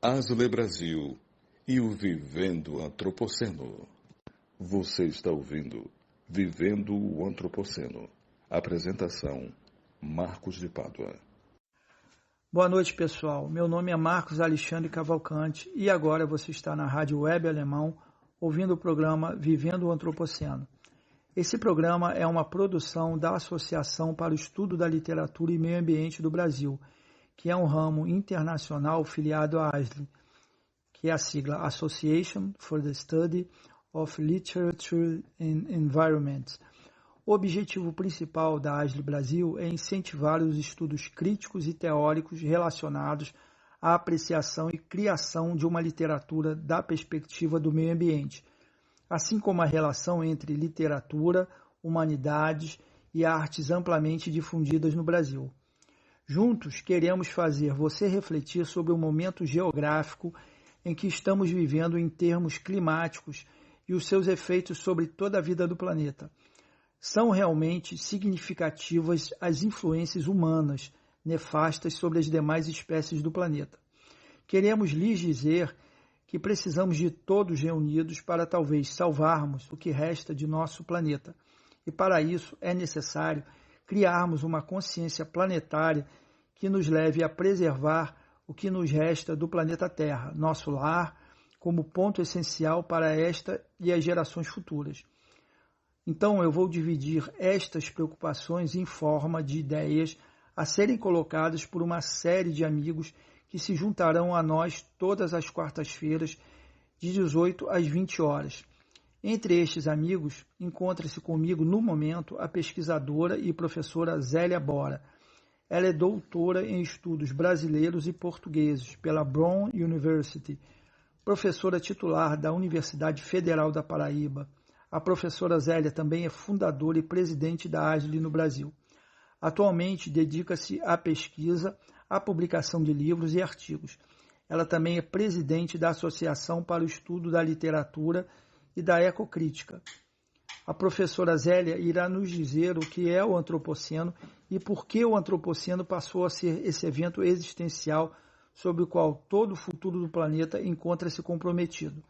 Asle Brasil e o Vivendo Antropoceno. Você está ouvindo Vivendo o Antropoceno. Apresentação, Marcos de Pádua. Boa noite, pessoal. Meu nome é Marcos Alexandre Cavalcante e agora você está na Rádio Web Alemão ouvindo o programa Vivendo o Antropoceno. Esse programa é uma produção da Associação para o Estudo da Literatura e Meio Ambiente do Brasil, que é um ramo internacional filiado à ASLE, que é a sigla Association for the Study of Literature and Environment. O objetivo principal da ASLE Brasil é incentivar os estudos críticos e teóricos relacionados à apreciação e criação de uma literatura da perspectiva do meio ambiente, assim como a relação entre literatura, humanidades e artes amplamente difundidas no Brasil. Juntos, queremos fazer você refletir sobre o momento geográfico em que estamos vivendo em termos climáticos e os seus efeitos sobre toda a vida do planeta. São realmente significativas as influências humanas nefastas sobre as demais espécies do planeta. Queremos lhes dizer que precisamos de todos reunidos para talvez salvarmos o que resta de nosso planeta. E para isso é necessário criarmos uma consciência planetária que nos leve a preservar o que nos resta do planeta Terra, nosso lar, como ponto essencial para esta e as gerações futuras. Então eu vou dividir estas preocupações em forma de ideias a serem colocadas por uma série de amigos que se juntarão a nós todas as quartas-feiras, de 18 às 20 horas. Entre estes amigos, encontra-se comigo no momento a pesquisadora e professora Zélia Bora. Ela é doutora em estudos brasileiros e portugueses pela Brown University, professora titular da Universidade Federal da Paraíba. A professora Zélia também é fundadora e presidente da ASLE no Brasil. Atualmente dedica-se à pesquisa, à publicação de livros e artigos. Ela também é presidente da Associação para o Estudo da Literatura e da Ecocrítica. A professora Zélia irá nos dizer o que é o Antropoceno e por que o Antropoceno passou a ser esse evento existencial sobre o qual todo o futuro do planeta encontra-se comprometido.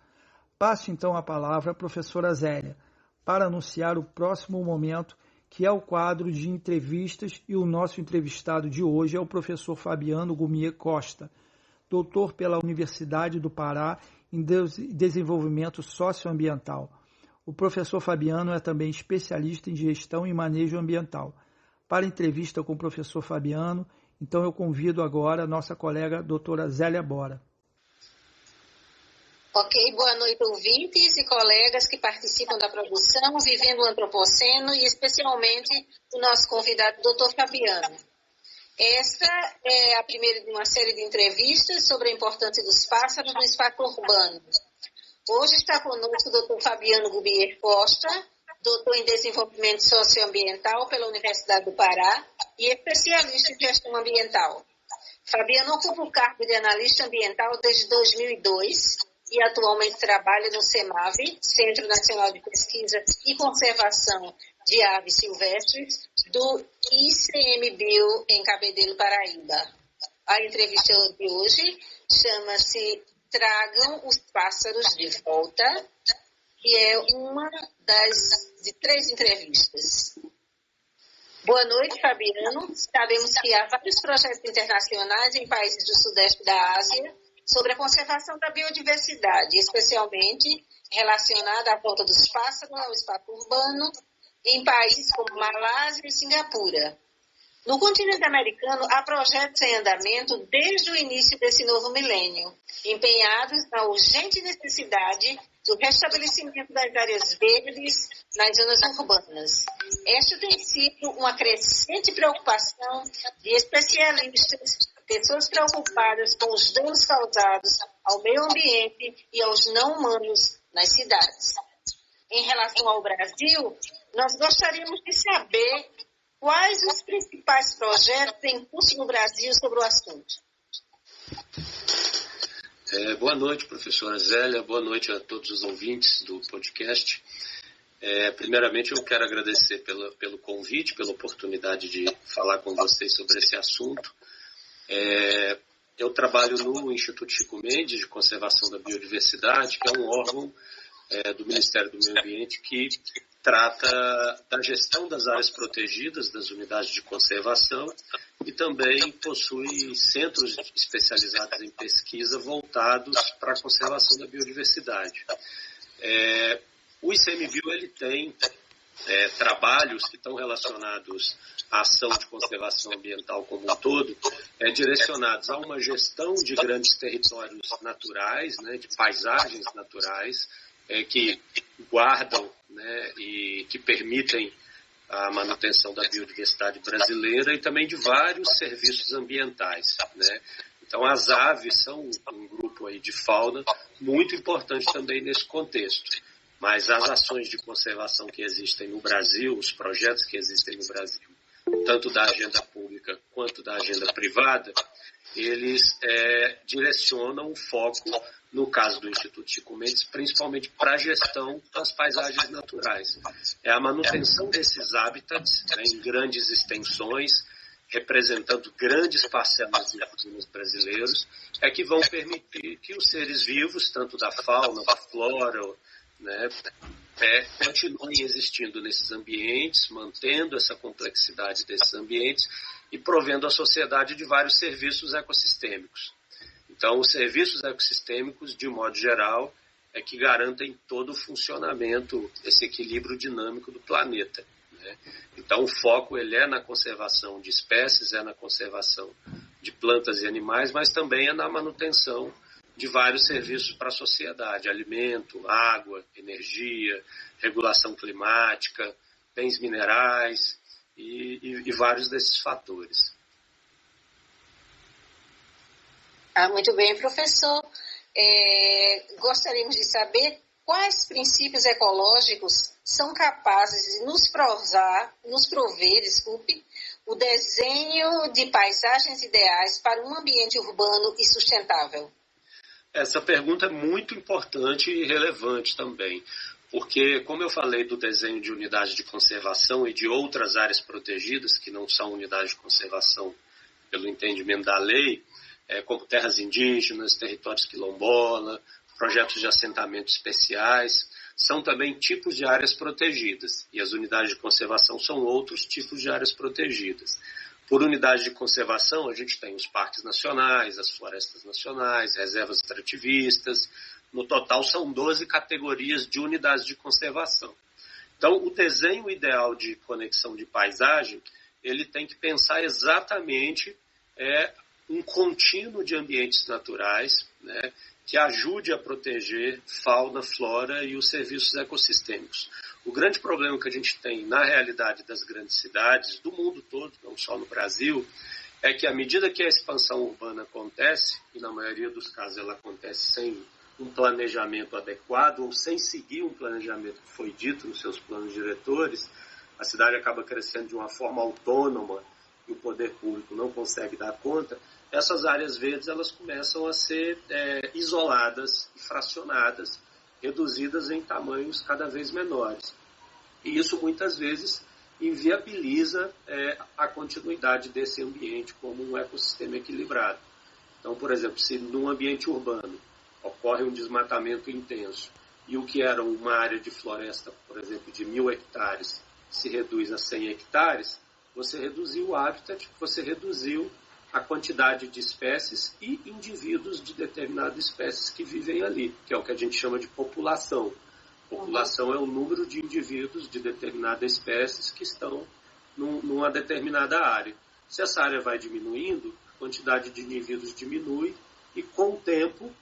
Passo então a palavra à professora Zélia para anunciar o próximo momento, que é o quadro de entrevistas, e o nosso entrevistado de hoje é o professor Fabiano Gumier Costa, doutor pela Universidade do Pará em Desenvolvimento Socioambiental. O professor Fabiano é também especialista em gestão e manejo ambiental. Para a entrevista com o professor Fabiano, então eu convido agora a nossa colega doutora Zélia Bora. Ok, boa noite, ouvintes e colegas que participam da produção Vivendo o Antropoceno e especialmente o nosso convidado, Dr. Fabiano. Esta é a primeira de uma série de entrevistas sobre a importância dos pássaros no espaço urbano. Hoje está conosco o Dr. Fabiano Gumier Costa, doutor em Desenvolvimento Socioambiental pela Universidade do Pará e especialista em gestão ambiental. Fabiano ocupa o cargo de analista ambiental desde 2002 e atualmente trabalha no CEMAV, Centro Nacional de Pesquisa e Conservação de Aves Silvestres, do ICMBio em Cabedelo, Paraíba. A entrevista de hoje chama-se Tragam os Pássaros de Volta, que é uma de 3 entrevistas. Boa noite, Fabiano. Sabemos que há vários projetos internacionais em países do Sudeste da Ásia sobre a conservação da biodiversidade, especialmente relacionada à volta dos pássaros ao espaço urbano, em países como Malásia e Singapura. No continente americano, há projetos em andamento desde o início desse novo milênio, empenhados na urgente necessidade do restabelecimento das áreas verdes nas zonas urbanas. Esta tem sido uma crescente preocupação de especialistas, pessoas preocupadas com os danos causados ao meio ambiente e aos não humanos nas cidades. Em relação ao Brasil, nós gostaríamos de saber quais os principais projetos em curso no Brasil sobre o assunto. Boa noite, professora Zélia. Boa noite a todos os ouvintes do podcast. Primeiramente, eu quero agradecer pelo convite, pela oportunidade de falar com vocês sobre esse assunto. eu trabalho no Instituto Chico Mendes de Conservação da Biodiversidade, que é um órgão do Ministério do Meio Ambiente que trata da gestão das áreas protegidas, das unidades de conservação, e também possui centros especializados em pesquisa voltados para a conservação da biodiversidade. O ICMBio ele tem trabalhos que estão relacionados à ação de conservação ambiental como um todo, direcionados a uma gestão de grandes territórios naturais, né, de paisagens naturais, que guardam, né, e que permitem a manutenção da biodiversidade brasileira e também de vários serviços ambientais, né? Então, as aves são um grupo aí de fauna muito importante também nesse contexto. Mas as ações de conservação que existem no Brasil, os projetos que existem no Brasil, tanto da agenda pública quanto da agenda privada, eles direcionam o foco, no caso do Instituto Chico Mendes, principalmente para a gestão das paisagens naturais. É a manutenção desses hábitats, né, em grandes extensões, representando grandes parcelas de ecossistemas brasileiros, que vão permitir que os seres vivos, tanto da fauna, da flora, né, continuem existindo nesses ambientes, mantendo essa complexidade desses ambientes e provendo a sociedade de vários serviços ecossistêmicos. Então, os serviços ecossistêmicos, de modo geral, que garantem todo o funcionamento, esse equilíbrio dinâmico do planeta, né? Então, o foco ele é na conservação de espécies, é na conservação de plantas e animais, mas também é na manutenção de vários serviços para a sociedade: alimento, água, energia, regulação climática, bens minerais e vários desses fatores. Muito bem, professor. Gostaríamos de saber quais princípios ecológicos são capazes de nos prover, o desenho de paisagens ideais para um ambiente urbano e sustentável. Essa pergunta é muito importante e relevante também, porque, como eu falei do desenho de unidades de conservação e de outras áreas protegidas, que não são unidades de conservação pelo entendimento da lei, como terras indígenas, territórios quilombola, projetos de assentamento especiais, são também tipos de áreas protegidas, e as unidades de conservação são outros tipos de áreas protegidas. Por unidade de conservação, a gente tem os parques nacionais, as florestas nacionais, reservas extrativistas. No total, são 12 categorias de unidades de conservação. Então, o desenho ideal de conexão de paisagem, ele tem que pensar exatamente um contínuo de ambientes naturais, né, que ajude a proteger fauna, flora e os serviços ecossistêmicos. O grande problema que a gente tem na realidade das grandes cidades, do mundo todo, não só no Brasil, é que à medida que a expansão urbana acontece, e na maioria dos casos ela acontece sem um planejamento adequado ou sem seguir um planejamento que foi dito nos seus planos diretores, a cidade acaba crescendo de uma forma autônoma e o poder público não consegue dar conta. Essas áreas verdes elas começam a ser isoladas e fracionadas, reduzidas em tamanhos cada vez menores. E isso muitas vezes inviabiliza a continuidade desse ambiente como um ecossistema equilibrado. Então, por exemplo, se num ambiente urbano ocorre um desmatamento intenso e o que era uma área de floresta, por exemplo, de 1.000 hectares, se reduz a 100 hectares, você reduziu o habitat, você reduziu a quantidade de espécies e indivíduos de determinadas espécies que vivem ali, que é o que a gente chama de população. População é o número de indivíduos de determinada espécies que estão numa determinada área. Se essa área vai diminuindo, a quantidade de indivíduos diminui e, com o tempo,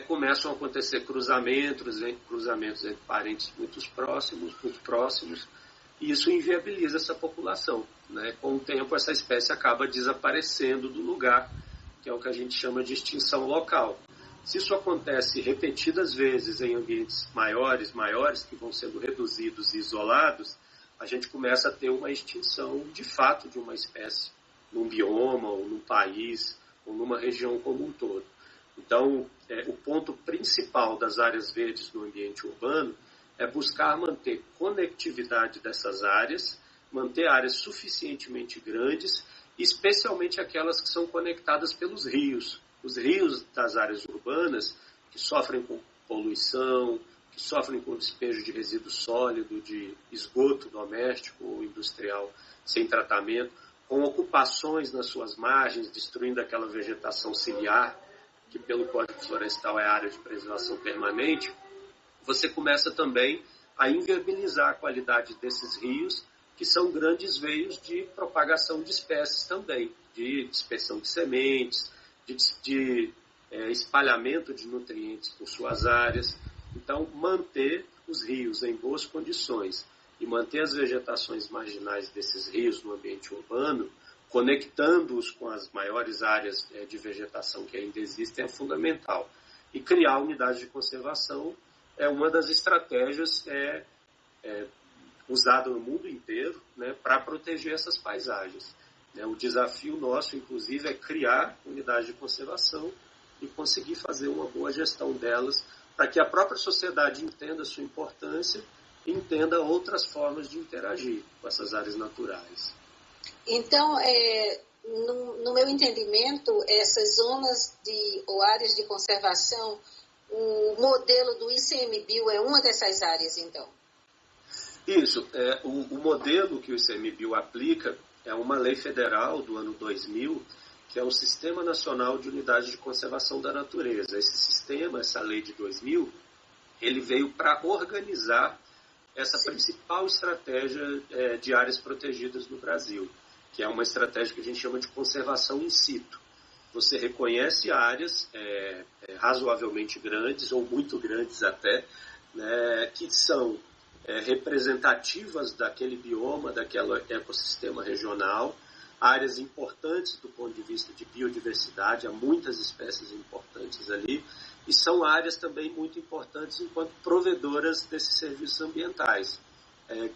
começam a acontecer cruzamentos entre parentes muito próximos, e isso inviabiliza essa população, né? Com o tempo, essa espécie acaba desaparecendo do lugar, que é o que a gente chama de extinção local. Se isso acontece repetidas vezes em ambientes maiores, que vão sendo reduzidos e isolados, a gente começa a ter uma extinção de fato de uma espécie num bioma, ou num país, ou numa região como um todo. Então, o ponto principal das áreas verdes no ambiente urbano é buscar manter conectividade dessas áreas, manter áreas suficientemente grandes especialmente aquelas que são conectadas pelos rios. Os rios das áreas urbanas, que sofrem com poluição, que sofrem com despejo de resíduo sólido, de esgoto doméstico ou industrial sem tratamento, com ocupações nas suas margens, destruindo aquela vegetação ciliar, que pelo Código Florestal é área de preservação permanente, você começa também a inviabilizar a qualidade desses rios, que são grandes veios de propagação de espécies também, de dispersão de sementes, de espalhamento de nutrientes por suas áreas. Então, manter os rios em boas condições e manter as vegetações marginais desses rios no ambiente urbano, conectando-os com as maiores áreas de vegetação que ainda existem, é fundamental. E criar unidades de conservação é uma das estratégias usada no mundo inteiro, né, para proteger essas paisagens. O desafio nosso, inclusive, é criar unidades de conservação e conseguir fazer uma boa gestão delas, para que a própria sociedade entenda a sua importância e entenda outras formas de interagir com essas áreas naturais. Então, no meu entendimento, essas zonas ou áreas de conservação, o modelo do ICMBio é uma dessas áreas, então? Isso. O modelo que o ICMBio aplica é uma lei federal do ano 2000, que é o Sistema Nacional de Unidades de Conservação da Natureza. Esse sistema, essa lei de 2000, ele veio para organizar essa principal estratégia de áreas protegidas no Brasil, que é uma estratégia que a gente chama de conservação in situ. Você reconhece áreas razoavelmente grandes, ou muito grandes até, né, que são representativas daquele bioma, daquele ecossistema regional, áreas importantes do ponto de vista de biodiversidade, há muitas espécies importantes ali, e são áreas também muito importantes enquanto provedoras desses serviços ambientais.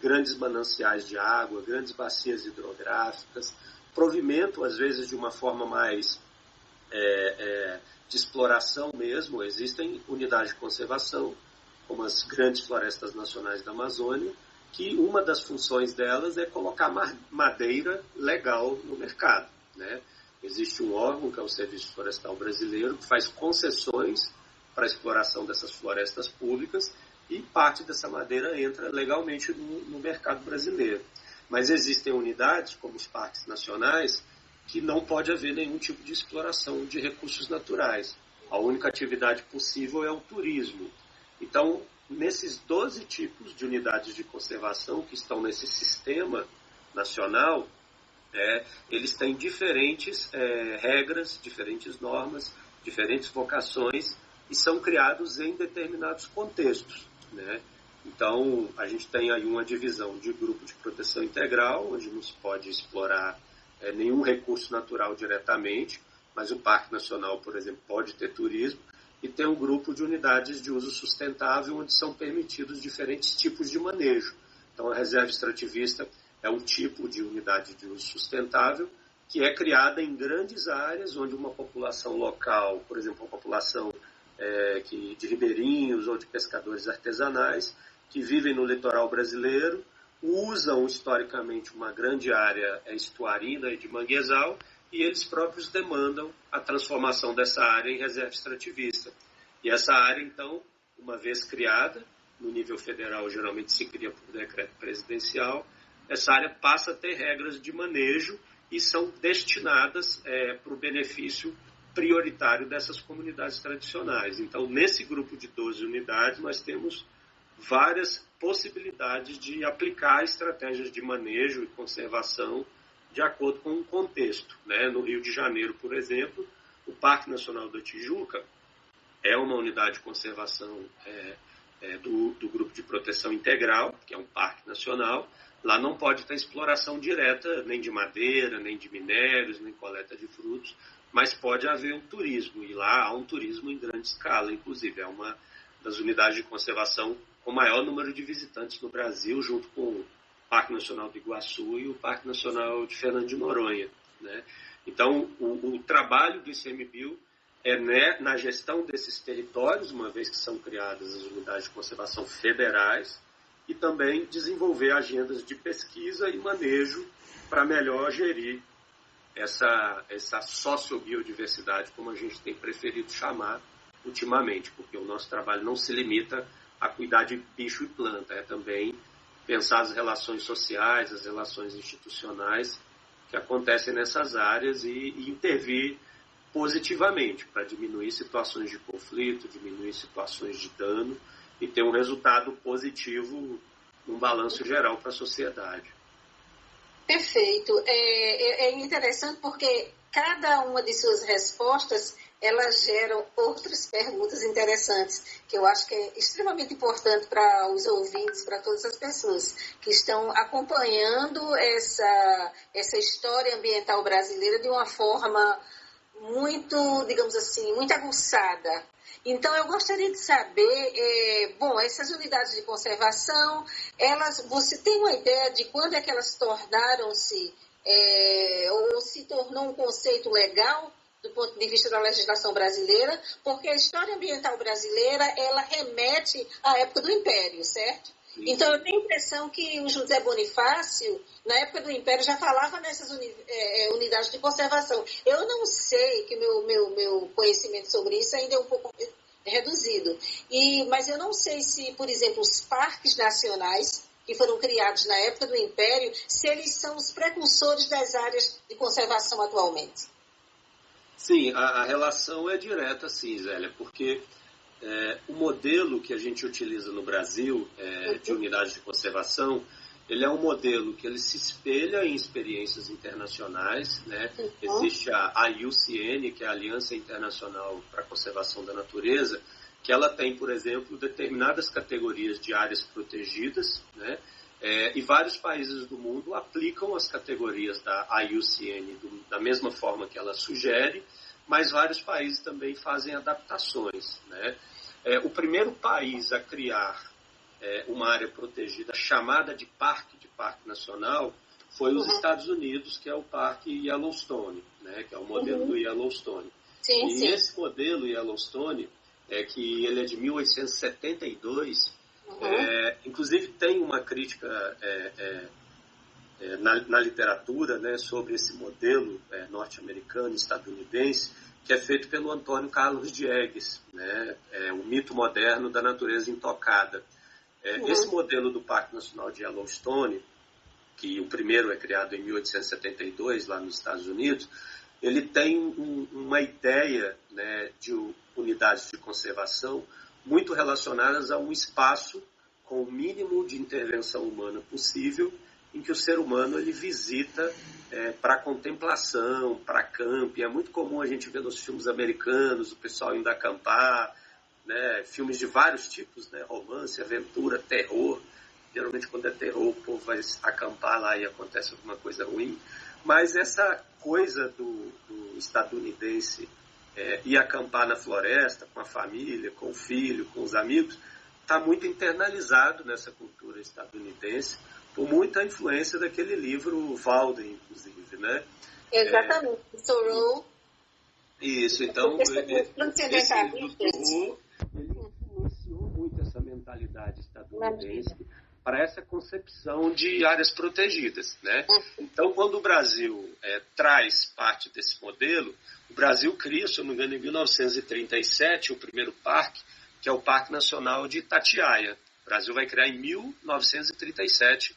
Grandes mananciais de água, grandes bacias hidrográficas, provimento, às vezes, de uma forma mais de exploração mesmo. Existem unidades de conservação, como as grandes florestas nacionais da Amazônia, que uma das funções delas é colocar madeira legal no mercado, né? Existe um órgão, que é o Serviço Florestal Brasileiro, que faz concessões para a exploração dessas florestas públicas, e parte dessa madeira entra legalmente no mercado brasileiro. Mas existem unidades, como os parques nacionais, que não pode haver nenhum tipo de exploração de recursos naturais. A única atividade possível é o turismo. Então, nesses 12 tipos de unidades de conservação que estão nesse sistema nacional, eles têm diferentes regras, diferentes normas, diferentes vocações, e são criados em determinados contextos, né? Então, a gente tem aí uma divisão de grupo de proteção integral, onde não se pode explorar nenhum recurso natural diretamente, mas o Parque Nacional, por exemplo, pode ter turismo, e tem um grupo de unidades de uso sustentável, onde são permitidos diferentes tipos de manejo. Então, a reserva extrativista é um tipo de unidade de uso sustentável, que é criada em grandes áreas, onde uma população local, por exemplo, uma população de ribeirinhos ou de pescadores artesanais, que vivem no litoral brasileiro, usam historicamente uma grande área estuarina e de manguezal, e eles próprios demandam a transformação dessa área em reserva extrativista. E essa área, então, uma vez criada, no nível federal geralmente se cria por decreto presidencial, essa área passa a ter regras de manejo e são destinadas para o benefício prioritário dessas comunidades tradicionais. Então, nesse grupo de 12 unidades, nós temos várias possibilidades de aplicar estratégias de manejo e conservação de acordo com o contexto, né? No Rio de Janeiro, por exemplo, o Parque Nacional da Tijuca é uma unidade de conservação do Grupo de Proteção Integral, que é um parque nacional. Lá não pode ter exploração direta, nem de madeira, nem de minérios, nem coleta de frutos, mas pode haver um turismo, e lá há um turismo em grande escala, inclusive. É uma das unidades de conservação com maior número de visitantes no Brasil, junto com o Parque Nacional do Iguaçu e o Parque Nacional de Fernando de Noronha, né? Então, o trabalho do ICMBio na gestão desses territórios, uma vez que são criadas as unidades de conservação federais, e também desenvolver agendas de pesquisa e manejo para melhor gerir essa sociobiodiversidade, como a gente tem preferido chamar ultimamente, porque o nosso trabalho não se limita a cuidar de bicho e planta, é também pensar as relações sociais, as relações institucionais que acontecem nessas áreas e intervir positivamente para diminuir situações de conflito, diminuir situações de dano e ter um resultado positivo, um balanço geral para a sociedade. Perfeito. É interessante porque cada uma de suas respostas elas geram outras perguntas interessantes, que eu acho que é extremamente importante para os ouvintes, para todas as pessoas que estão acompanhando essa história ambiental brasileira de uma forma muito, digamos assim, muito aguçada. Então, eu gostaria de saber, essas unidades de conservação, você tem uma ideia de quando é que elas tornaram-se, ou se tornou um conceito legal do ponto de vista da legislação brasileira, porque a história ambiental brasileira, ela remete à época do Império, certo? Sim. Então, eu tenho a impressão que o José Bonifácio, na época do Império, já falava nessas unidades de conservação. Eu não sei, que meu conhecimento sobre isso ainda é um pouco reduzido. Mas eu não sei se, por exemplo, os parques nacionais, que foram criados na época do Império, se eles são os precursores das áreas de conservação atualmente. Sim, a relação é direta, sim, Zélia, porque o modelo que a gente utiliza no Brasil de unidade de conservação, ele é um modelo que ele se espelha em experiências internacionais, né? Existe a IUCN, que é a Aliança Internacional para a Conservação da Natureza, que ela tem, por exemplo, determinadas categorias de áreas protegidas, né? E vários países do mundo aplicam as categorias da IUCN da mesma forma que ela sugere, mas vários países também fazem adaptações, né? O primeiro país a criar uma área protegida chamada de Parque Nacional foi os Estados Unidos, que é o Parque Yellowstone, né? Que é o modelo do Yellowstone. Sim. Esse modelo Yellowstone, que ele é de 1872, inclusive tem uma crítica na literatura, né, sobre esse modelo norte-americano, estadunidense, que é feito pelo Antônio Carlos Diegues, né, o mito moderno da natureza intocada. Esse modelo do Parque Nacional de Yellowstone, que o primeiro é criado em 1872, lá nos Estados Unidos, ele tem uma ideia, né, de unidades de conservação muito relacionadas a um espaço com o mínimo de intervenção humana possível, em que o ser humano ele visita para contemplação, para camping. É muito comum a gente ver nos filmes americanos o pessoal indo acampar, né? Filmes de vários tipos, né? Romance, aventura, terror. Geralmente quando é terror o povo vai acampar lá e acontece alguma coisa ruim. Mas essa coisa do estadunidense ir acampar na floresta com a família, com o filho, com os amigos, está muito internalizado nessa cultura estadunidense, por muita influência daquele livro Walden, inclusive, né? Exatamente, Thoreau. Isso, então, esse livro Thoreau, ele influenciou muito essa mentalidade estadunidense para essa concepção de áreas protegidas, né? Então, quando o Brasil traz parte desse modelo, o Brasil cria, se eu não me engano, em 1937, o primeiro parque, que é o Parque Nacional de Itatiaia. O Brasil vai criar em 1937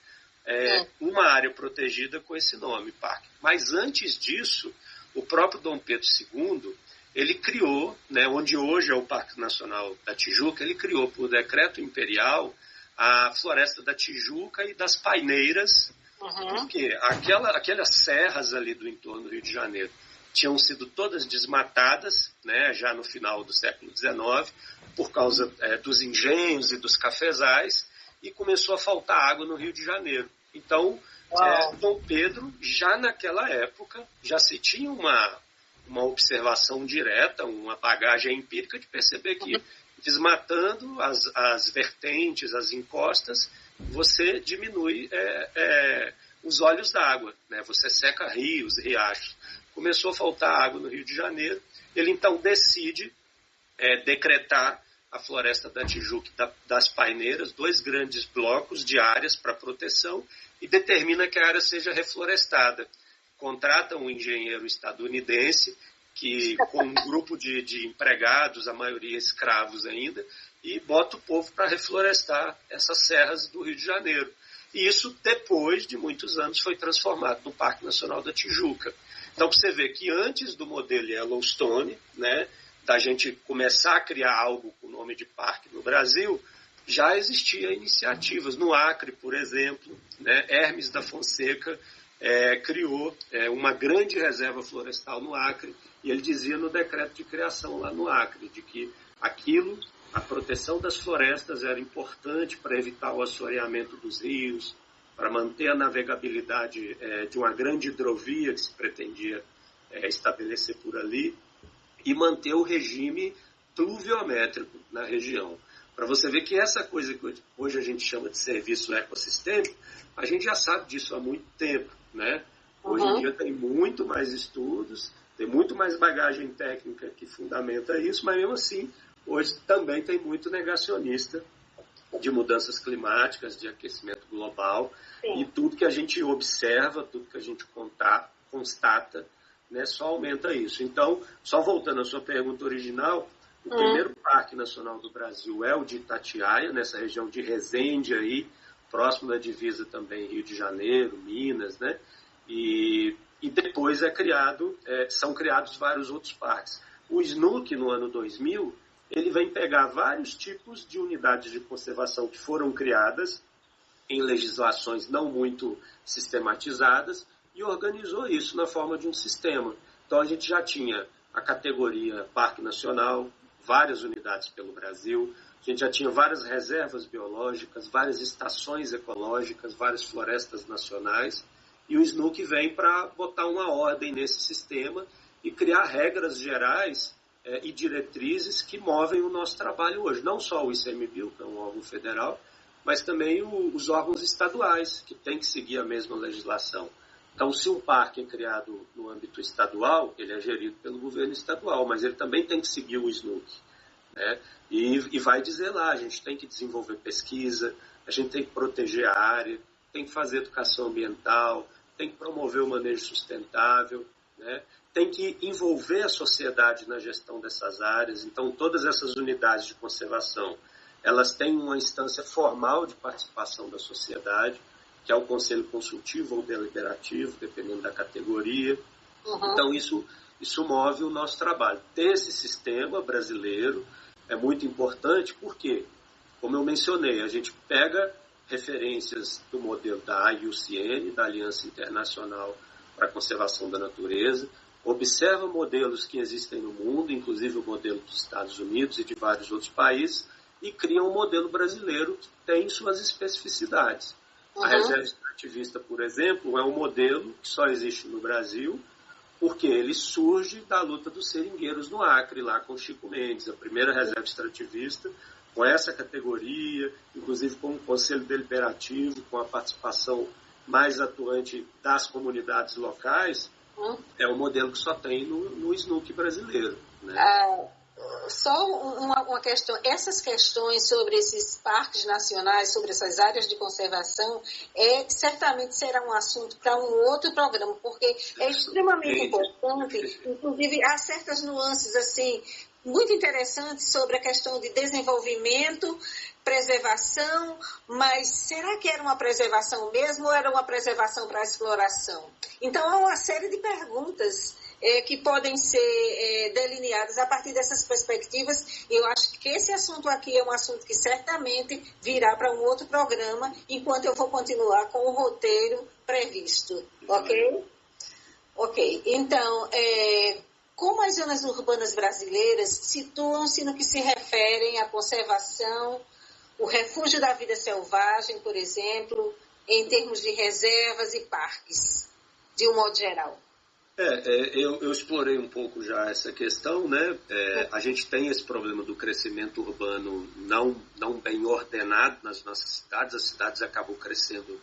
uma área protegida com esse nome, parque. Mas antes disso, o próprio Dom Pedro II, ele criou, né, onde hoje é o Parque Nacional da Tijuca, ele criou por decreto imperial a Floresta da Tijuca e das Paineiras, porque aquelas serras ali do entorno do Rio de Janeiro tinham sido todas desmatadas, né, já no final do século XIX, por causa dos engenhos e dos cafezais, e começou a faltar água no Rio de Janeiro. Então, Dom Pedro, já naquela época, já se tinha uma observação direta, uma bagagem empírica de perceber que desmatando as vertentes, as encostas, você diminui os olhos d'água, né? Você seca rios, riachos. Começou a faltar água no Rio de Janeiro, ele então decide decretar a Floresta da Tijuca e das Paineiras, 2 grandes blocos de áreas para proteção, e determina que a área seja reflorestada. contratam um engenheiro estadunidense, que com um grupo de empregados, a maioria escravos ainda, e bota o povo para reflorestar essas serras do Rio de Janeiro. E isso, depois de muitos anos, foi transformado no Parque Nacional da Tijuca. Então, você vê que antes do modelo Yellowstone, né, da gente começar a criar algo com o nome de parque no Brasil, já existiam iniciativas. No Acre, por exemplo, né, Hermes da Fonseca criou uma grande reserva florestal no Acre, e ele dizia no decreto de criação lá no Acre, de que a proteção das florestas era importante para evitar o assoreamento dos rios, para manter a navegabilidade de uma grande hidrovia que se pretendia estabelecer por ali, e manter o regime pluviométrico na região. Para você ver que essa coisa que hoje a gente chama de serviço ecossistêmico, a gente já sabe disso há muito tempo, né? Hoje em dia tem muito mais estudos, tem muito mais bagagem técnica que fundamenta isso, mas mesmo assim, hoje também tem muito negacionista de mudanças climáticas, de aquecimento global. Sim. E tudo que a gente observa, tudo que a gente constata, né, só aumenta isso. Então, só voltando à sua pergunta original, o primeiro parque nacional do Brasil é o de Itatiaia, nessa região de Resende, aí, próximo da divisa também Rio de Janeiro, Minas, né? E depois são criados vários outros parques. O SNUC, no ano 2000, ele vem pegar vários tipos de unidades de conservação que foram criadas em legislações não muito sistematizadas e organizou isso na forma de um sistema. Então, a gente já tinha a categoria Parque Nacional, várias unidades pelo Brasil, a gente já tinha várias reservas biológicas, várias estações ecológicas, várias florestas nacionais, e o SNUC vem para botar uma ordem nesse sistema e criar regras gerais e diretrizes que movem o nosso trabalho hoje. Não só o ICMBio, que é um órgão federal, mas também os órgãos estaduais, que têm que seguir a mesma legislação. Então, se um parque é criado no âmbito estadual, ele é gerido pelo governo estadual, mas ele também tem que seguir o SNUC, né? E vai dizer lá, a gente tem que desenvolver pesquisa, a gente tem que proteger a área, tem que fazer educação ambiental, tem que promover o manejo sustentável, né? Tem que envolver a sociedade na gestão dessas áreas. Então, todas essas unidades de conservação, elas têm uma instância formal de participação da sociedade, que é o Conselho Consultivo ou Deliberativo, dependendo da categoria. Então, isso move o nosso trabalho. Ter esse sistema brasileiro é muito importante porque, como eu mencionei, a gente pega referências do modelo da IUCN, da Aliança Internacional para a Conservação da Natureza, observa modelos que existem no mundo, inclusive o modelo dos Estados Unidos e de vários outros países, e cria um modelo brasileiro que tem suas especificidades. A reserva extrativista, por exemplo, é um modelo que só existe no Brasil, porque ele surge da luta dos seringueiros no Acre, lá com Chico Mendes, a primeira reserva extrativista, com essa categoria, inclusive com um conselho deliberativo, com a participação mais atuante das comunidades locais, é um modelo que só tem no SNUC brasileiro, né? Só uma questão, essas questões sobre esses parques nacionais, sobre essas áreas de conservação, certamente será um assunto para um outro programa, porque é extremamente importante, inclusive há certas nuances assim, muito interessantes sobre a questão de desenvolvimento, preservação, mas será que era uma preservação mesmo ou era uma preservação para a exploração? Então há uma série de perguntas que podem ser delineadas a partir dessas perspectivas. Eu acho que esse assunto aqui é um assunto que certamente virá para um outro programa, enquanto eu vou continuar com o roteiro previsto, ok? Ok, então, como as zonas urbanas brasileiras situam-se no que se referem à conservação, o refúgio da vida selvagem, por exemplo, em termos de reservas e parques, de um modo geral? Eu explorei um pouco já essa questão, né? A gente tem esse problema do crescimento urbano não bem ordenado nas nossas cidades. As cidades acabam crescendo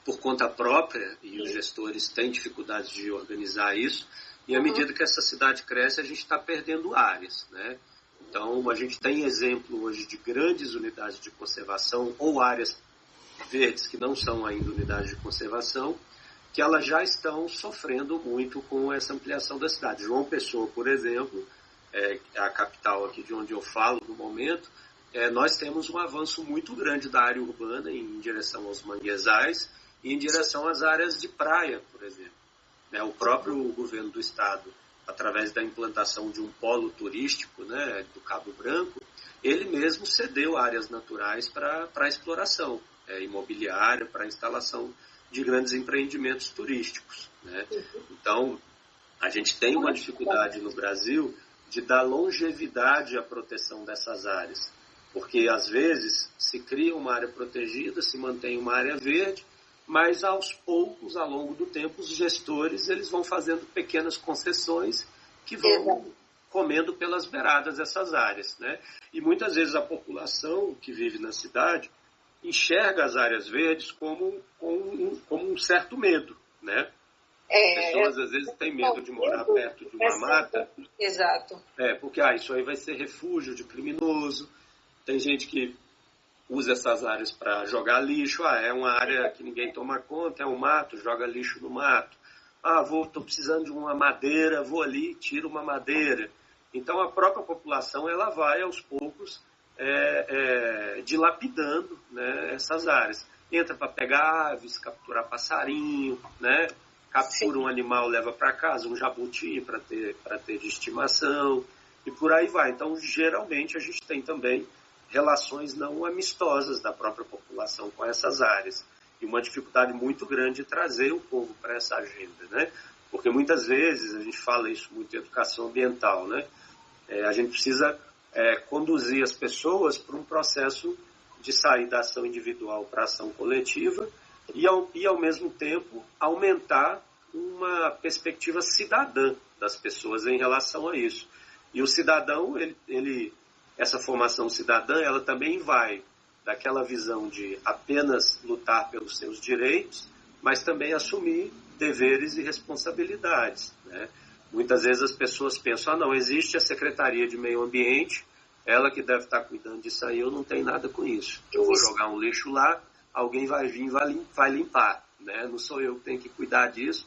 por conta própria e os gestores têm dificuldade de organizar isso. E à medida que essa cidade cresce, a gente está perdendo áreas, né? Então, a gente tem exemplo hoje de grandes unidades de conservação ou áreas verdes que não são ainda unidades de conservação, que elas já estão sofrendo muito com essa ampliação da cidade. João Pessoa, por exemplo, a capital aqui de onde eu falo no momento, nós temos um avanço muito grande da área urbana em direção aos manguezais e em direção às áreas de praia, por exemplo. O próprio governo do estado, através da implantação de um polo turístico, né, do Cabo Branco, ele mesmo cedeu áreas naturais para a exploração imobiliária, para a instalação de grandes empreendimentos turísticos, né? Então, a gente tem uma dificuldade no Brasil de dar longevidade à proteção dessas áreas, porque às vezes se cria uma área protegida, se mantém uma área verde, mas aos poucos, ao longo do tempo, os gestores eles vão fazendo pequenas concessões que vão comendo pelas beiradas essas áreas, né? E muitas vezes a população que vive na cidade enxerga as áreas verdes como um certo medo, né? Pessoas às vezes têm medo de morar perto de uma mata. Exato. Porque isso aí vai ser refúgio de criminoso. Tem gente que usa essas áreas para jogar lixo. É uma área que ninguém toma conta, é um mato, joga lixo no mato. Estou precisando de uma madeira, vou ali, tiro uma madeira. Então a própria população ela vai aos poucos dilapidando, né, essas áreas. Entra para pegar aves, capturar passarinho, né? Captura um animal, leva para casa, um jabuti para ter de estimação, e por aí vai. Então, geralmente, a gente tem também relações não amistosas da própria população com essas áreas. E uma dificuldade muito grande de trazer o povo para essa agenda, né? Porque muitas vezes, a gente fala isso muito em educação ambiental, né? A gente precisa conduzir as pessoas para um processo de sair da ação individual para a ação coletiva, e ao mesmo tempo aumentar uma perspectiva cidadã das pessoas em relação a isso. E o cidadão, essa formação cidadã, ela também vai daquela visão de apenas lutar pelos seus direitos, mas também assumir deveres e responsabilidades, né? Muitas vezes as pessoas pensam, não, existe a Secretaria de Meio Ambiente, ela que deve estar cuidando disso aí, eu não tenho nada com isso. Eu vou jogar um lixo lá, alguém vai vir e vai limpar, né? Não sou eu que tenho que cuidar disso.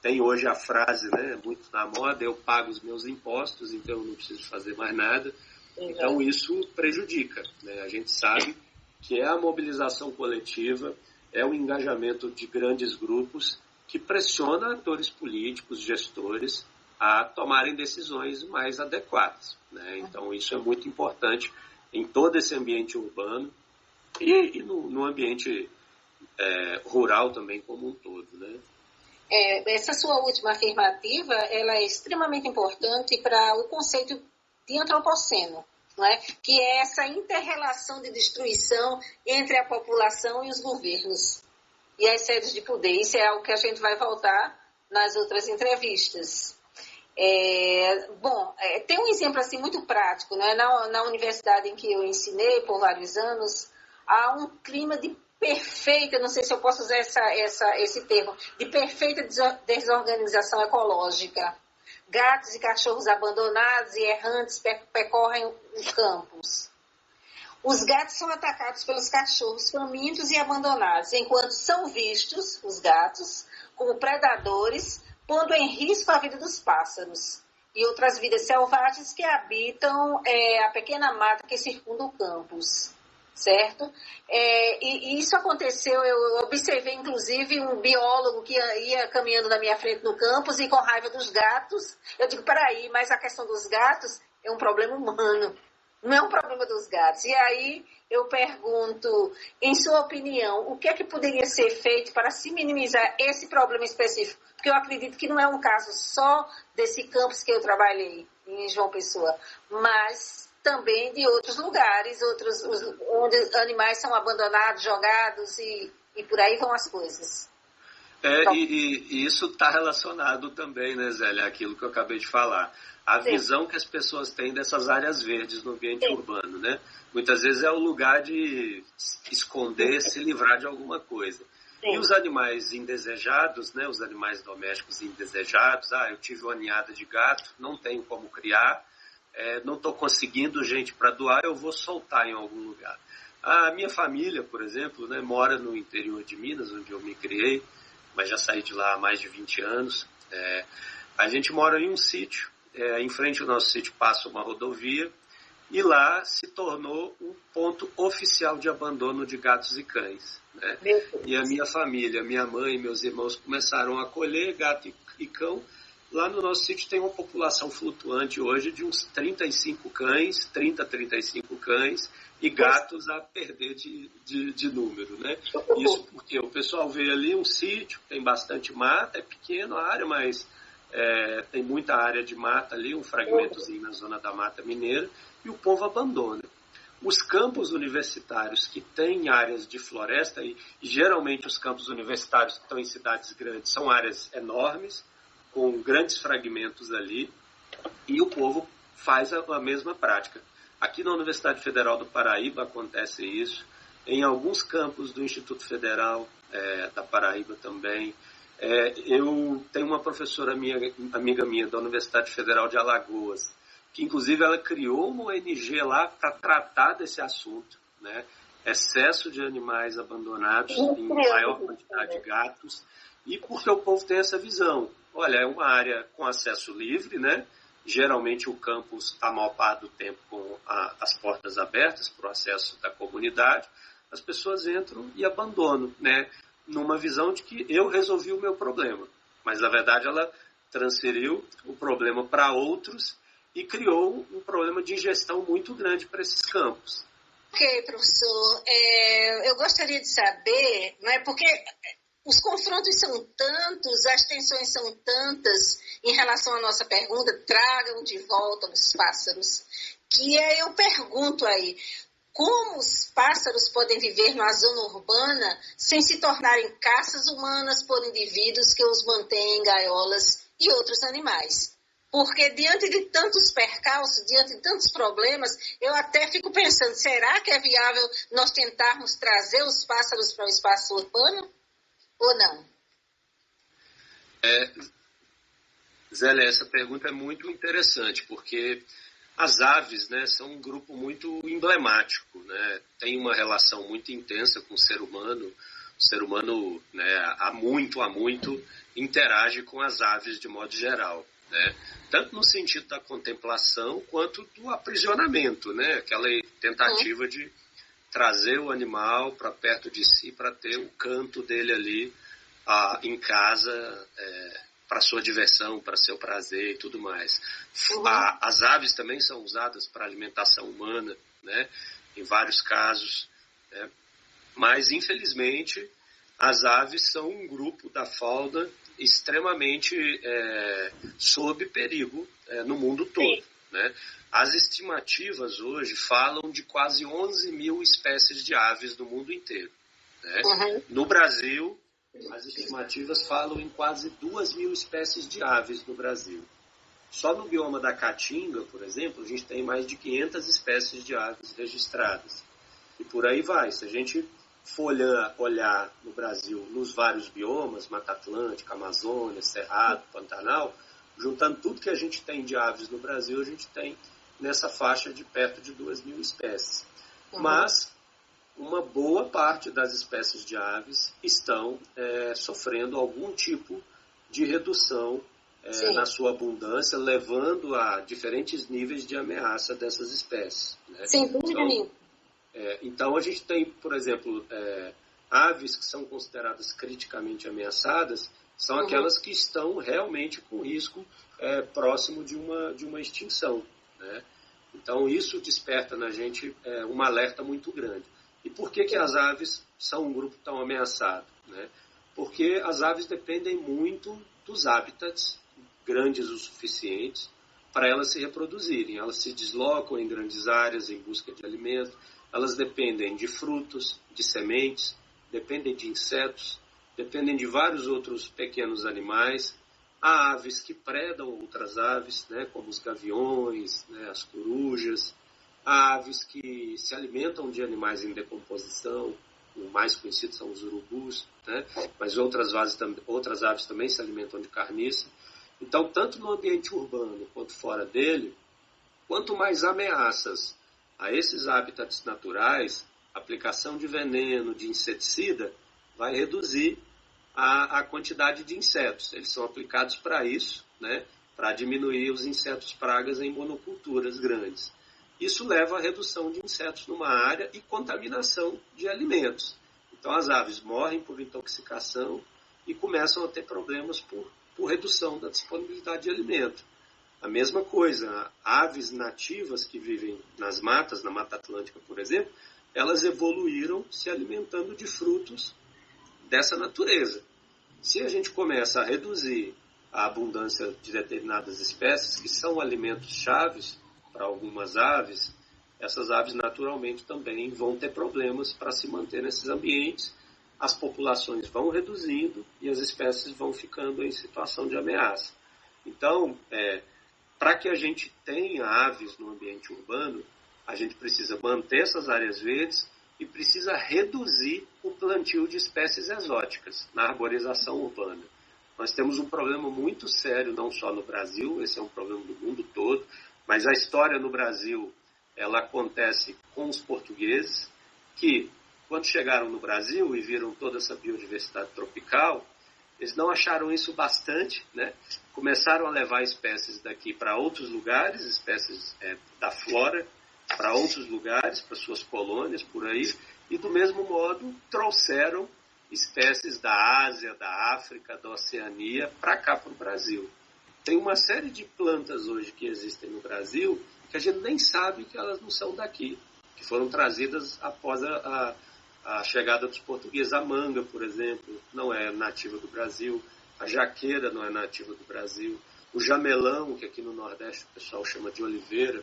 Tem hoje a frase, né, muito na moda, eu pago os meus impostos, então eu não preciso fazer mais nada. Então isso prejudica, né? A gente sabe que é a mobilização coletiva, é o engajamento de grandes grupos que pressiona atores políticos, gestores, a tomarem decisões mais adequadas, né? Então isso é muito importante em todo esse ambiente urbano, e no ambiente rural também como um todo, né? Essa sua última afirmativa, ela é extremamente importante para o conceito de antropoceno, não é? Que é essa inter-relação de destruição entre a população e os governos e as sedes de poder. Isso é algo que a gente vai voltar nas outras entrevistas. Tem um exemplo assim muito prático, né? Na universidade em que eu ensinei por vários anos, há um clima de perfeita, não sei se eu posso usar esse termo, de perfeita desorganização ecológica. Gatos e cachorros abandonados e errantes percorrem os campos. Os gatos são atacados pelos cachorros famintos e abandonados, enquanto são vistos, os gatos, como predadores, pondo em risco a vida dos pássaros e outras vidas selvagens que habitam a pequena mata que circunda o campus. Certo? E isso aconteceu, eu observei inclusive um biólogo que ia caminhando na minha frente no campus e com raiva dos gatos, eu digo, peraí, mas a questão dos gatos é um problema humano, não é um problema dos gatos. E aí eu pergunto, em sua opinião, o que é que poderia ser feito para se minimizar esse problema específico? Porque eu acredito que não é um caso só desse campus que eu trabalhei em João Pessoa, mas também de outros lugares, onde animais são abandonados, jogados e por aí vão as coisas. E isso está relacionado também, né, Zélia, àquilo que eu acabei de falar. A visão que as pessoas têm dessas áreas verdes no ambiente urbano, né? Muitas vezes é o lugar de esconder, se livrar de alguma coisa. E os animais indesejados, né, os animais domésticos indesejados, eu tive uma ninhada de gato, não tenho como criar, não estou conseguindo gente para doar, eu vou soltar em algum lugar. A minha família, por exemplo, né, mora no interior de Minas, onde eu me criei, mas já saí de lá há mais de 20 anos. A gente mora em um sítio, em frente ao nosso sítio passa uma rodovia, e lá se tornou um ponto oficial de abandono de gatos e cães, né? E a minha família, minha mãe e meus irmãos começaram a acolher gato e cão. Lá no nosso sítio tem uma população flutuante hoje de uns 35 cães, 35 cães, e gatos a perder de número, né? Isso porque o pessoal vê ali um sítio, tem bastante mata, é pequena a área, mas tem muita área de mata ali, um fragmentozinho na zona da Mata Mineira, e o povo abandona. Os campos universitários que têm áreas de floresta, e geralmente os campos universitários que estão em cidades grandes são áreas enormes, com grandes fragmentos ali, e o povo faz a mesma prática. Aqui na Universidade Federal do Paraíba acontece isso, em alguns campos do Instituto Federal da Paraíba também. Eu tenho uma professora amiga minha da Universidade Federal de Alagoas, que inclusive ela criou uma ONG lá para tratar desse assunto, né? Excesso de animais abandonados em maior quantidade de gatos, e porque o povo tem essa visão. Olha, é uma área com acesso livre, né? Geralmente o campus está a maior parte do tempo com as portas abertas para o acesso da comunidade. As pessoas entram e abandonam, né? Numa visão de que eu resolvi o meu problema. Mas, na verdade, ela transferiu o problema para outros e criou um problema de gestão muito grande para esses campos. Ok, professor. Eu gostaria de saber, não é porque os confrontos são tantos, as tensões são tantas em relação à nossa pergunta, tragam de volta os pássaros, que eu pergunto aí, como os pássaros podem viver na zona urbana sem se tornarem caças humanas por indivíduos que os mantêm em gaiolas e outros animais? Porque diante de tantos percalços, diante de tantos problemas, eu até fico pensando, será que é viável nós tentarmos trazer os pássaros para o espaço urbano? Ou não? Zélia, essa pergunta é muito interessante, porque as aves, né, são um grupo muito emblemático, né? Tem uma relação muito intensa com o ser humano. O ser humano, né, há muito, interage com as aves de modo geral, né? Tanto no sentido da contemplação quanto do aprisionamento, né? Aquela tentativa de trazer o animal para perto de si, para ter o canto dele ali em casa, para sua diversão, para seu prazer e tudo mais. As aves também são usadas para alimentação humana, né? Em vários casos, né? Mas, infelizmente, as aves são um grupo da fauna extremamente sob perigo no mundo todo, né? As estimativas hoje falam de quase 11 mil espécies de aves no mundo inteiro, né? No Brasil, as estimativas falam em quase 2 mil espécies de aves no Brasil. Só no bioma da Caatinga, por exemplo, a gente tem mais de 500 espécies de aves registradas. E por aí vai. Se a gente for olhar no Brasil, nos vários biomas, Mata Atlântica, Amazônia, Cerrado, Pantanal, juntando tudo que a gente tem de aves no Brasil, a gente tem nessa faixa de perto de 2 mil espécies. Mas uma boa parte das espécies de aves estão sofrendo algum tipo de redução na sua abundância, levando a diferentes níveis de ameaça dessas espécies, né? Sem dúvida nenhuma. Então, a gente tem, por exemplo, aves que são consideradas criticamente ameaçadas, são aquelas que estão realmente com risco próximo de uma extinção, né? Então, isso desperta na gente um alerta muito grande. E por que as aves são um grupo tão ameaçado, né? Porque as aves dependem muito dos hábitats grandes o suficientes para elas se reproduzirem. Elas se deslocam em grandes áreas em busca de alimento, elas dependem de frutos, de sementes, dependem de insetos, dependem de vários outros pequenos animais. Há aves que predam outras aves, né, como os gaviões, né, as corujas. Há aves que se alimentam de animais em decomposição, o mais conhecido são os urubus, né, mas outras aves também se alimentam de carniça. Então, tanto no ambiente urbano quanto fora dele, quanto mais ameaças a esses hábitats naturais, a aplicação de veneno, de inseticida, vai reduzir a quantidade de insetos. Eles são aplicados para isso, né? Para diminuir os insetos pragas em monoculturas grandes. Isso leva à redução de insetos numa área e contaminação de alimentos. Então as aves morrem por intoxicação e começam a ter problemas por redução da disponibilidade de alimento. A mesma coisa, aves nativas que vivem nas matas, na Mata Atlântica, por exemplo, elas evoluíram se alimentando de frutos dessa natureza. Se a gente começa a reduzir a abundância de determinadas espécies, que são alimentos chaves para algumas aves, essas aves naturalmente também vão ter problemas para se manter nesses ambientes, as populações vão reduzindo e as espécies vão ficando em situação de ameaça. Então, para que a gente tenha aves no ambiente urbano, a gente precisa manter essas áreas verdes e precisa reduzir o plantio de espécies exóticas na arborização urbana. Nós temos um problema muito sério, não só no Brasil, esse é um problema do mundo todo, mas a história no Brasil, ela acontece com os portugueses, que quando chegaram no Brasil e viram toda essa biodiversidade tropical, eles não acharam isso bastante, né? Começaram a levar espécies daqui para outros lugares, espécies da flora, para outros lugares, para suas colônias por aí, e do mesmo modo trouxeram espécies da Ásia, da África, da Oceania para cá, para o Brasil. Tem uma série de plantas hoje que existem no Brasil que a gente nem sabe que elas não são daqui, que foram trazidas após a chegada dos portugueses. A manga, por exemplo, não é nativa do Brasil, a jaqueira não é nativa do Brasil, o jamelão, que aqui no Nordeste o pessoal chama de oliveira,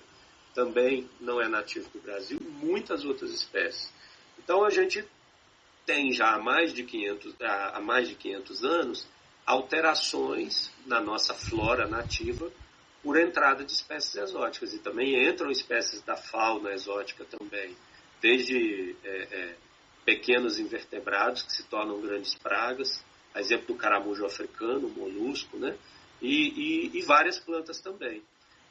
também não é nativo do Brasil, e muitas outras espécies. Então a gente tem já há mais de 500 anos alterações na nossa flora nativa por entrada de espécies exóticas. E também entram espécies da fauna exótica também, desde pequenos invertebrados que se tornam grandes pragas, a exemplo do caramujo africano, o molusco, né? E várias plantas também.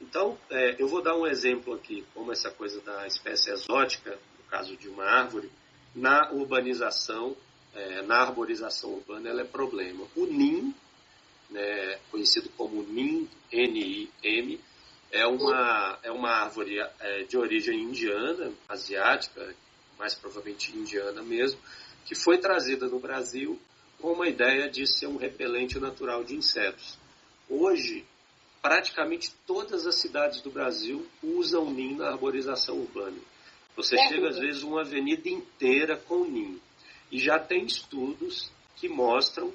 Então, eu vou dar um exemplo aqui, como essa coisa da espécie exótica, no caso de uma árvore, na urbanização, na arborização urbana, ela é problema. O NIM, né, conhecido como NIM, N-I-M, é uma árvore de origem indiana, asiática, mais provavelmente indiana mesmo, que foi trazida no Brasil com uma ideia de ser um repelente natural de insetos. Hoje, praticamente todas as cidades do Brasil usam NIM na arborização urbana. Você chega, às vezes, uma avenida inteira com NIM. E já tem estudos que mostram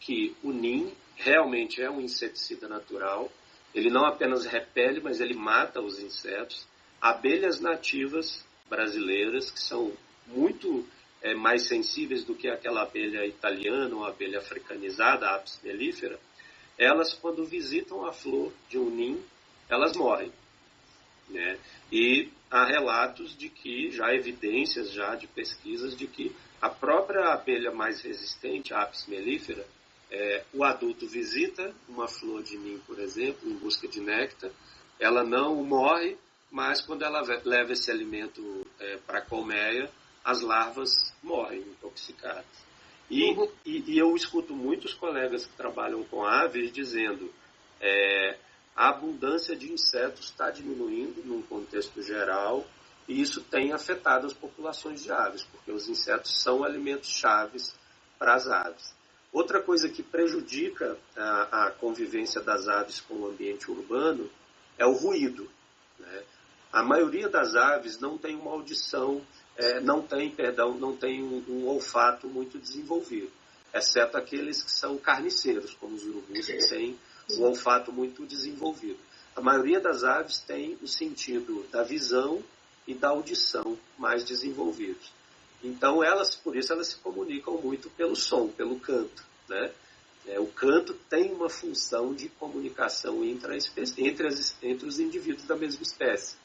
que o NIM realmente é um inseticida natural. Ele não apenas repele, mas ele mata os insetos. Abelhas nativas brasileiras, que são muito mais sensíveis do que aquela abelha italiana ou abelha africanizada, a Apis mellifera, elas, quando visitam a flor de um NIM, elas morrem, né? E há relatos de que, já evidências já de pesquisas, de que a própria abelha mais resistente, a Apis mellifera, o adulto visita uma flor de NIM, por exemplo, em busca de néctar, ela não morre, mas quando ela leva esse alimento para a colmeia, as larvas morrem intoxicadas. E eu escuto muitos colegas que trabalham com aves dizendo a abundância de insetos está diminuindo num contexto geral e isso tem afetado as populações de aves, porque os insetos são alimentos chaves para as aves. Outra coisa que prejudica a convivência das aves com o ambiente urbano é o ruído, né? A maioria das aves não tem uma audição, não tem um olfato muito desenvolvido, exceto aqueles que são carniceiros, como os urubus, que têm um olfato muito desenvolvido. A maioria das aves tem o sentido da visão e da audição mais desenvolvidos. Então, por isso elas se comunicam muito pelo som, pelo canto, né? O canto tem uma função de comunicação entre os indivíduos da mesma espécie.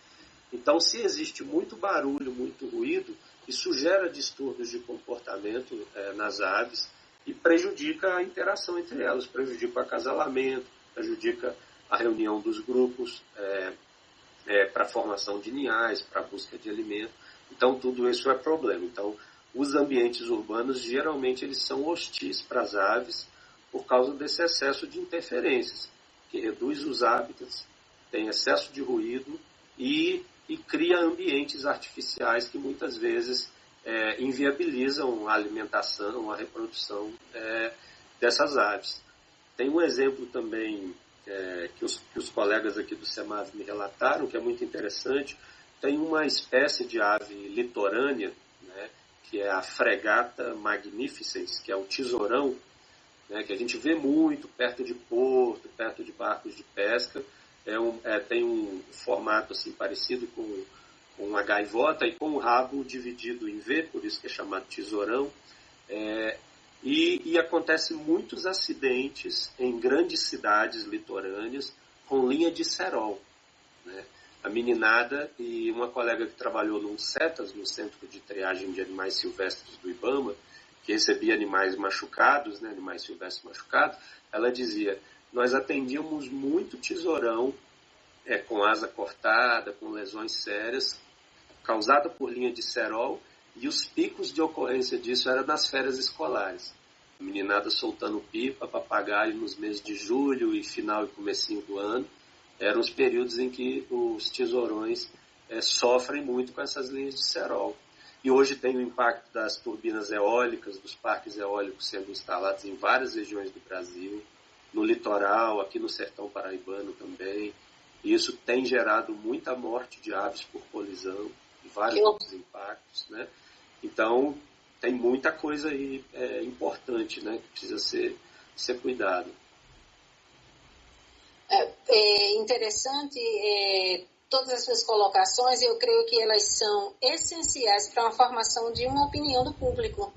Então, se existe muito barulho, muito ruído, isso gera distúrbios de comportamento nas aves e prejudica a interação entre elas, prejudica o acasalamento, prejudica a reunião dos grupos para a formação de ninhais, para a busca de alimento. Então, tudo isso é problema. Então, os ambientes urbanos geralmente eles são hostis para as aves por causa desse excesso de interferências, que reduz os hábitats, tem excesso de ruído e cria ambientes artificiais que muitas vezes inviabilizam a alimentação, a reprodução dessas aves. Tem um exemplo também que os colegas aqui do CEMAV me relataram, que é muito interessante. Tem uma espécie de ave litorânea, né, que é a Fregata magnificens, que é o tesourão, né, que a gente vê muito perto de porto, perto de barcos de pesca. Tem um formato assim, parecido com uma gaivota e com o rabo dividido em V, por isso que é chamado tesourão. E acontece muitos acidentes em grandes cidades litorâneas com linha de cerol, né? A meninada e uma colega que trabalhou no CETAS, no Centro de Triagem de Animais Silvestres do IBAMA, que recebia animais machucados, né, animais silvestres machucados, ela dizia, nós atendíamos muito tesourão com asa cortada, com lesões sérias, causada por linha de cerol, e os picos de ocorrência disso eram nas férias escolares. A meninada soltando pipa, papagaio nos meses de julho e final e comecinho do ano, eram os períodos em que os tesourões sofrem muito com essas linhas de cerol. E hoje tem o impacto das turbinas eólicas, dos parques eólicos sendo instalados em várias regiões do Brasil, no litoral, aqui no sertão paraibano também. E isso tem gerado muita morte de aves por colisão e vários outros impactos, né? Então, tem muita coisa aí importante, né, que precisa ser cuidado. É interessante todas as suas colocações, eu creio que elas são essenciais para a formação de uma opinião do público,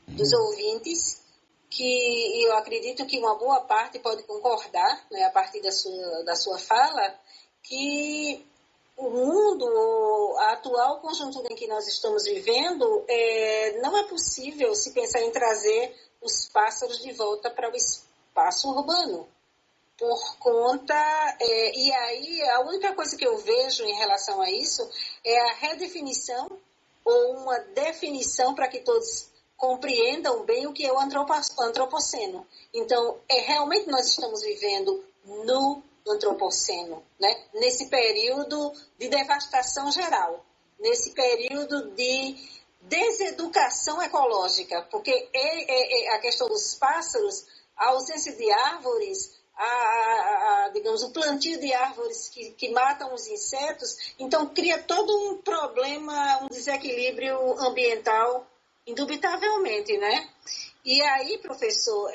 dos ouvintes, que eu acredito que uma boa parte pode concordar, né, a partir da sua fala, que o mundo, a atual conjuntura em que nós estamos vivendo, não é possível se pensar em trazer os pássaros de volta para o espaço urbano. Por conta, e aí a única coisa que eu vejo em relação a isso é a redefinição ou uma definição para que todos compreendam bem o que é o antropoceno. Então, realmente nós estamos vivendo no antropoceno, né? Nesse período de devastação geral, nesse período de deseducação ecológica, porque a questão dos pássaros, a ausência de árvores, digamos, o plantio de árvores que matam os insetos, então cria todo um problema, um desequilíbrio ambiental, indubitavelmente, né? E aí, professor,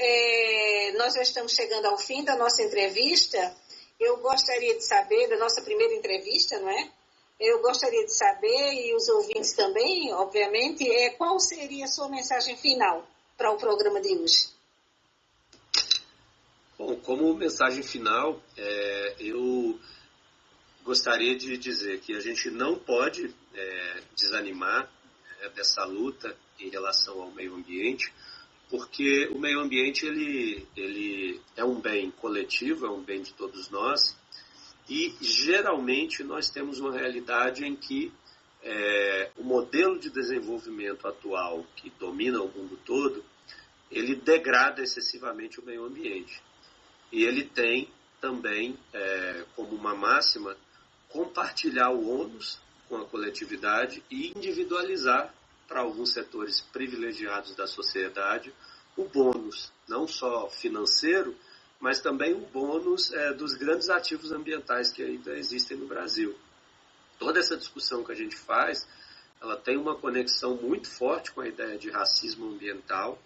nós já estamos chegando ao fim da nossa entrevista. Eu gostaria de saber, da nossa primeira entrevista, não é? Eu gostaria de saber, e os ouvintes também, obviamente, qual seria a sua mensagem final para o programa de hoje? Bom, como mensagem final, eu gostaria de dizer que a gente não pode desanimar dessa luta em relação ao meio ambiente, porque o meio ambiente ele é um bem coletivo, é um bem de todos nós, e geralmente nós temos uma realidade em que o modelo de desenvolvimento atual que domina o mundo todo, ele degrada excessivamente o meio ambiente. E ele tem também, como uma máxima, compartilhar o ônus com a coletividade e individualizar para alguns setores privilegiados da sociedade o bônus, não só financeiro, mas também o bônus dos grandes ativos ambientais que ainda existem no Brasil. Toda essa discussão que a gente faz, ela tem uma conexão muito forte com a ideia de racismo ambiental,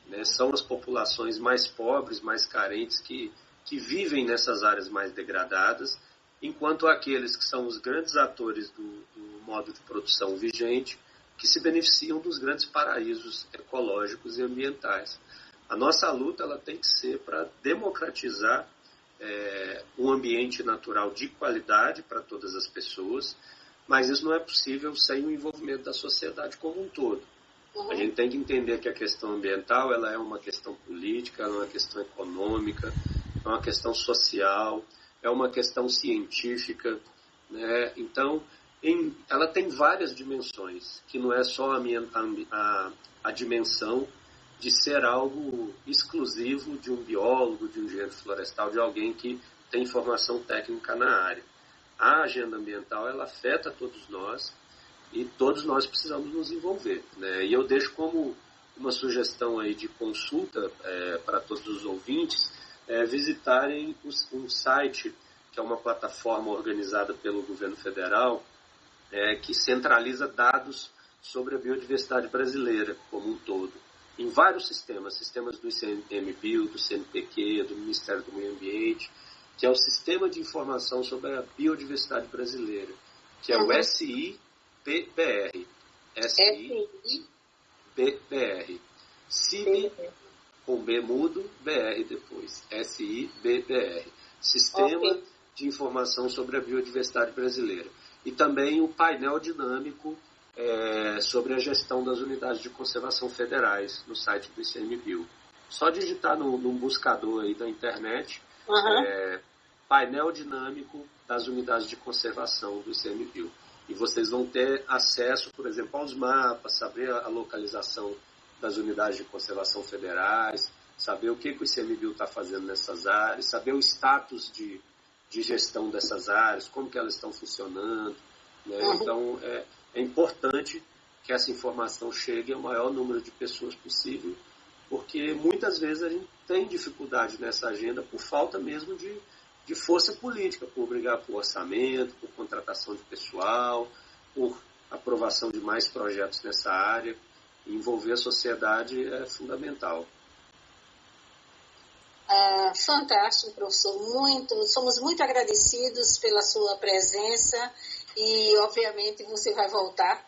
né? São as populações mais pobres, mais carentes que vivem nessas áreas mais degradadas, enquanto aqueles que são os grandes atores do modo de produção vigente, que se beneficiam dos grandes paraísos ecológicos e ambientais. A nossa luta ela tem que ser para democratizar um ambiente natural de qualidade para todas as pessoas, mas isso não é possível sem o envolvimento da sociedade como um todo. A gente tem que entender que a questão ambiental ela é uma questão política, ela é uma questão econômica, é uma questão social, é uma questão científica, né? Então, ela tem várias dimensões, que não é só a dimensão de ser algo exclusivo de um biólogo, de um engenheiro florestal, de alguém que tem formação técnica na área. A agenda ambiental, ela afeta todos nós e todos nós precisamos nos envolver, né? E eu deixo como uma sugestão aí de consulta para todos os ouvintes, visitarem um site, que é uma plataforma organizada pelo governo federal, que centraliza dados sobre a biodiversidade brasileira como um todo, em vários sistemas do ICMBio, do CNPq, do Ministério do Meio Ambiente, que é o Sistema de Informação sobre a Biodiversidade Brasileira, que é o SIBBR. SIBBR. CIB, com B mudo, BR depois. SIBBR. Sistema de Informação sobre a Biodiversidade Brasileira. E também o painel dinâmico sobre a gestão das unidades de conservação federais no site do ICMBio. Só digitar num buscador aí da internet, painel dinâmico das unidades de conservação do ICMBio. E vocês vão ter acesso, por exemplo, aos mapas, saber a localização das unidades de conservação federais, saber o que o ICMBio está fazendo nessas áreas, saber o status de gestão dessas áreas, como que elas estão funcionando, né? Então, é importante que essa informação chegue ao maior número de pessoas possível, porque muitas vezes a gente tem dificuldade nessa agenda por falta mesmo de força política, por brigar por orçamento, por contratação de pessoal, por aprovação de mais projetos nessa área. E envolver a sociedade é fundamental. Fantástico, professor. Somos muito agradecidos pela sua presença e, obviamente, você vai voltar,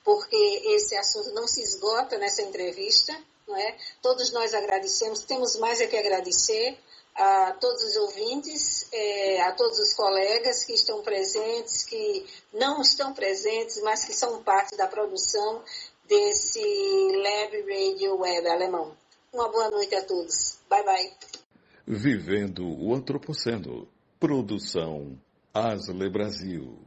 porque esse assunto não se esgota nessa entrevista, não é? Todos nós agradecemos, temos mais a que agradecer a todos os ouvintes, a todos os colegas que estão presentes, que não estão presentes, mas que são parte da produção desse Lab Radio Web alemão. Uma boa noite a todos. Bye, bye. Vivendo o Antropoceno. Produção Asle Brasil.